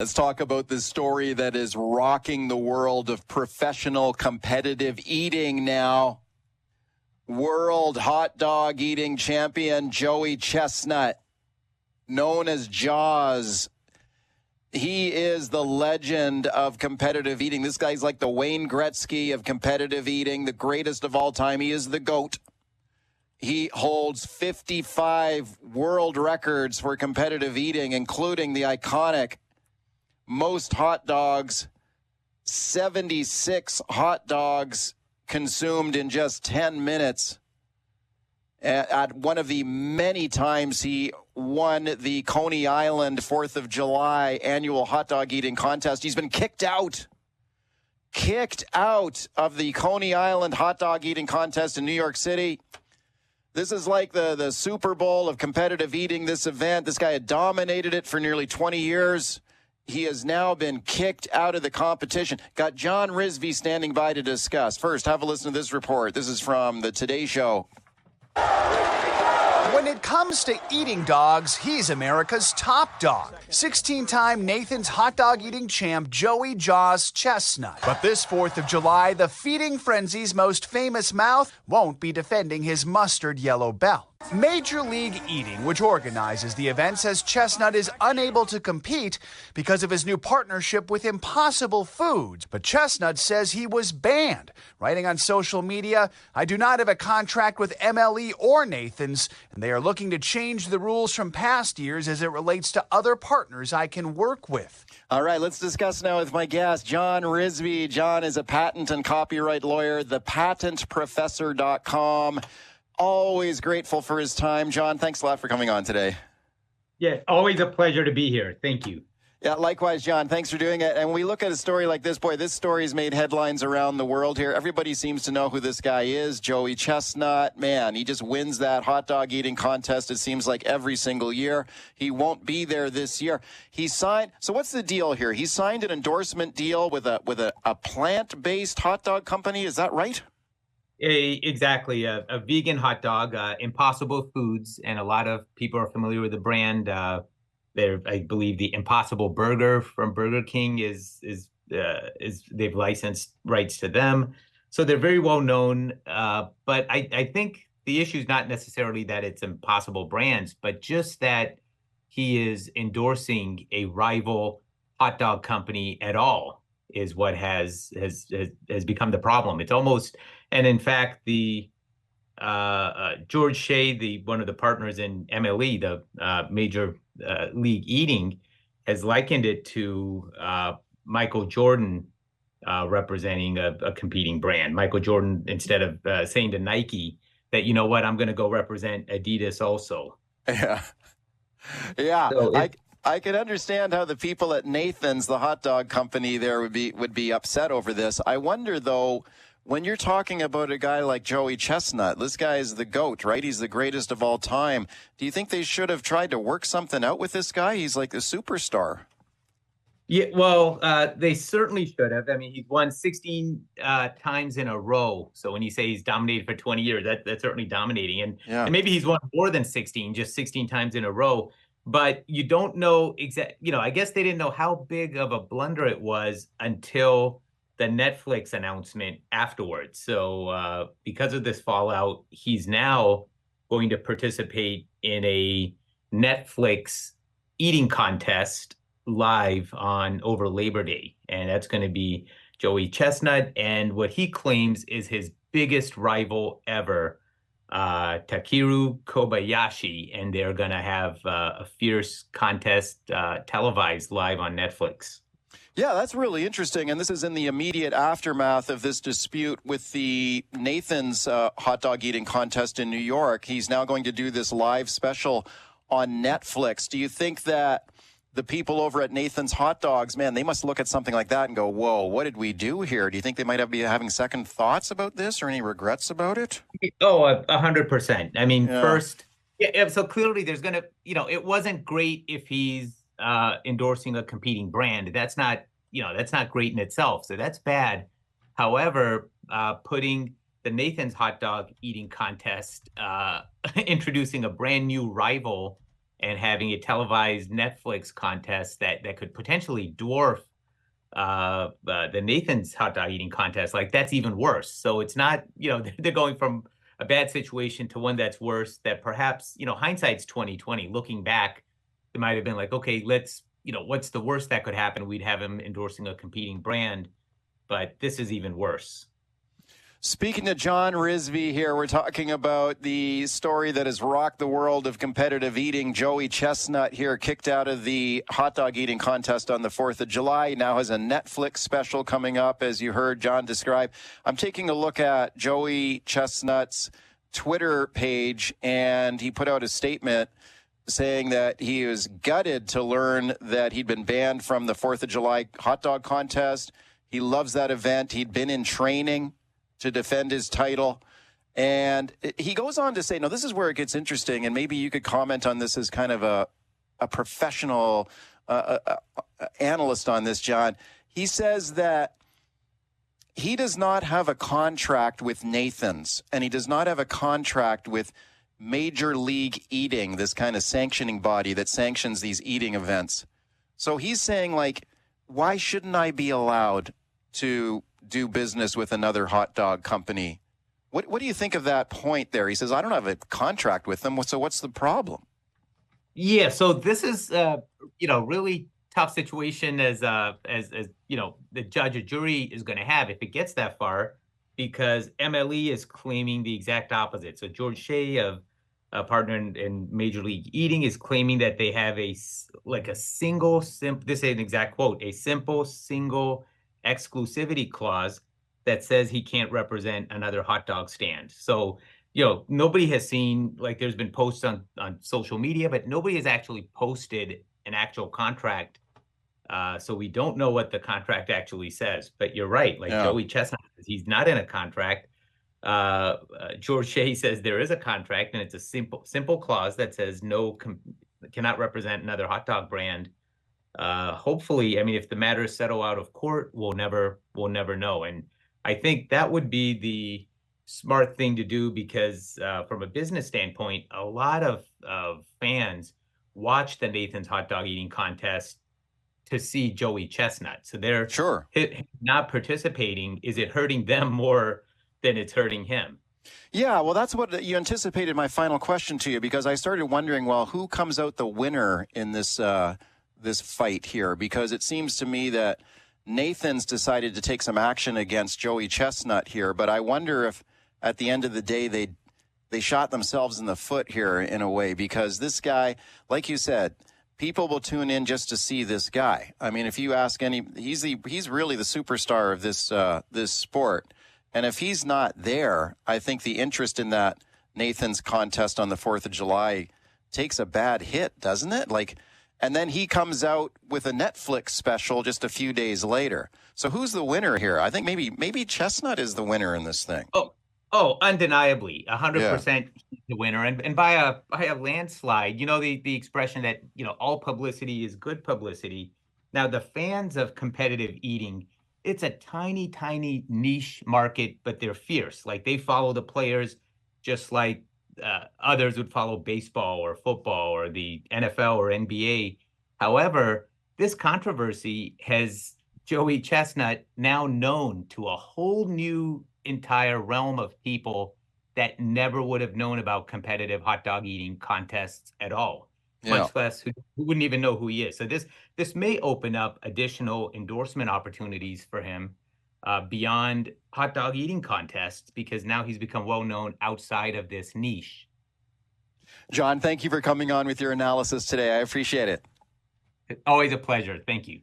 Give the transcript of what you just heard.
Let's talk about this story that is rocking the world of professional competitive eating now. World hot dog eating champion Joey CHESTNUT, known as Jaws. He is the legend of competitive eating. This guy's like the Wayne Gretzky of competitive eating, the greatest of all time. He is the GOAT. He holds 55 world records for competitive eating, including the iconic most hot dogs, 76 hot dogs consumed in just 10 minutes. At one of the many times he won the Coney Island 4th of July annual hot dog eating contest. He's been kicked out of the Coney Island hot dog eating contest in New York City. This is like the Super Bowl of competitive eating, this event. This guy had dominated it for nearly 20 years. He has now been kicked out of the competition. Got John Rizvi standing by to discuss. First, have a listen to this report. This is from the Today Show. When it comes to eating dogs, he's America's top dog. 16-time Nathan's hot dog eating champ Joey Jaws CHESTNUT. But this 4th of July, the feeding frenzy's most famous mouth won't be defending his mustard yellow belt. Major League Eating, which organizes the event, says CHESTNUT is unable to compete because of his new partnership with Impossible Foods. But CHESTNUT says he was banned, writing on social media, "I do not have a contract with MLE or Nathan's, and they are looking to change the rules from past years as it relates to other partners I can work with." All right, let's discuss now with my guest, John Rizvi. John is a patent and copyright lawyer, thepatentprofessor.com. Always grateful for his time. John, thanks a lot for coming on today. Yeah, always a pleasure to be here. Thank you. Yeah, likewise, John. Thanks for doing it. And we look at a story like this. Boy, this story's made headlines around the world here. Everybody seems to know who this guy is, Joey CHESTNUT. Man, he just wins that hot dog eating contest, it seems like, every single year. He won't be there this year. He signed. So what's the deal here? He signed an endorsement deal with a plant-based hot dog company. Is that right? Exactly. A vegan hot dog, Impossible Foods, and a lot of people are familiar with the brand. I believe the Impossible Burger from Burger King is they've licensed rights to them, so they're very well known. But I think the issue is not necessarily that it's Impossible brands, but just that he is endorsing a rival hot dog company at all is what has become the problem. It's almost. And in fact, the George Shea, one of the partners in MLE, the Major League Eating, has likened it to Michael Jordan representing a competing brand. Michael Jordan, instead of saying to Nike that, you know what, I'm going to go represent Adidas also. Yeah. Yeah. So I can understand how the people at Nathan's, the hot dog company there, would be upset over this. I wonder, though, when you're talking about a guy like Joey CHESTNUT, this guy is the GOAT, right? He's the greatest of all time. Do you think they should have tried to work something out with this guy? He's like a superstar. Yeah, well, they certainly should have. I mean, he's won 16 times in a row. So when you say he's dominated for 20 years, that's certainly dominating. And maybe he's won more than 16, just 16 times in a row. But you don't know I guess they didn't know how big of a blunder it was until the Netflix announcement afterwards. So because of this fallout, he's now going to participate in a Netflix eating contest live over Labor Day. And that's going to be Joey CHESTNUT and what he claims is his biggest rival ever, Takeru Kobayashi. And they're going to have a fierce contest televised live on Netflix. Yeah, that's really interesting. And this is in the immediate aftermath of this dispute with the Nathan's hot dog eating contest in New York. He's now going to do this live special on Netflix. Do you think that the people over at Nathan's Hot Dogs, man, they must look at something like that and go, whoa, what did we do here? Do you think they might be having second thoughts about this or any regrets about it? Oh, 100%. I mean, first, so clearly there's going to, it wasn't great if he's endorsing a competing brand. That's not great in itself. So that's bad. However, putting the Nathan's hot dog eating contest, introducing a brand new rival and having a televised Netflix contest that could potentially dwarf the Nathan's hot dog eating contest. Like, that's even worse. So it's not, they're going from a bad situation to one that's worse, that perhaps, hindsight's 2020. Looking back, it might have been like, okay, let's, what's the worst that could happen? We'd have him endorsing a competing brand, but this is even worse. Speaking to John Rizvi here, we're talking about the story that has rocked the world of competitive eating. Joey CHESTNUT here, kicked out of the hot dog eating contest on the 4th of July. He now has a Netflix special coming up, as you heard John describe. I'm taking a look at Joey CHESTNUT's Twitter page, and he put out a statement saying that he was gutted to learn that he'd been banned from the 4th of July hot dog contest. He loves that event. He'd been in training to defend his title. And he goes on to say, now this is where it gets interesting, and maybe you could comment on this as kind of a professional analyst on this, John. He says that he does not have a contract with Nathan's, and he does not have a contract with Major League Eating, this kind of sanctioning body that sanctions these eating events. So he's saying, like, why shouldn't I be allowed to do business with another hot dog company? What do you think of that point there? He says, I don't have a contract with them, so what's the problem? Yeah, so this is really tough situation as the judge or jury is going to have if it gets that far, because MLE is claiming the exact opposite. So George Shea, of a partner in Major League Eating, is claiming that they have this is an exact quote, a simple single exclusivity clause that says he can't represent another hot dog stand. So, nobody has seen, like, there's been posts on social media, but nobody has actually posted an actual contract. So we don't know what the contract actually says. But you're right. Like, Joey CHESTNUT says he's not in a contract. George Shea says there is a contract, and it's a simple clause that says cannot represent another hot dog brand. Hopefully, I mean, if the matter is settled out of court, we'll never know. And I think that would be the smart thing to do, because from a business standpoint, a lot of fans watch the Nathan's hot dog eating contest to see Joey CHESTNUT. So they're not participating. Is it hurting them more than it's hurting him? Yeah, well, that's what you anticipated my final question to you, because I started wondering, well, who comes out the winner in this this fight here? Because it seems to me that Nathan's decided to take some action against Joey CHESTNUT here, but I wonder if at the end of the day they shot themselves in the foot here in a way, because this guy, like you said, people will tune in just to see this guy. I mean, if you ask he's really the superstar of this sport. And if he's not there, I think the interest in that Nathan's contest on the 4th of July takes a bad hit, doesn't it? And then he comes out with a Netflix special just a few days later. So who's the winner here? I think maybe CHESTNUT is the winner in this thing. Oh, undeniably, 100% the winner, and by a landslide. The expression that all publicity is good publicity. Now, the fans of competitive eating, it's a tiny, tiny niche market, but they're fierce. Like, they follow the players just like others would follow baseball or football or the NFL or NBA. However, this controversy has Joey CHESTNUT now known to a whole new entire realm of people that never would have known about competitive hot dog eating contests at all, much less who wouldn't even know who he is. So this may open up additional endorsement opportunities for him beyond hot dog eating contests, because now he's become well known outside of this niche. John, thank you for coming on with your analysis today. I appreciate it. Always a pleasure. Thank you.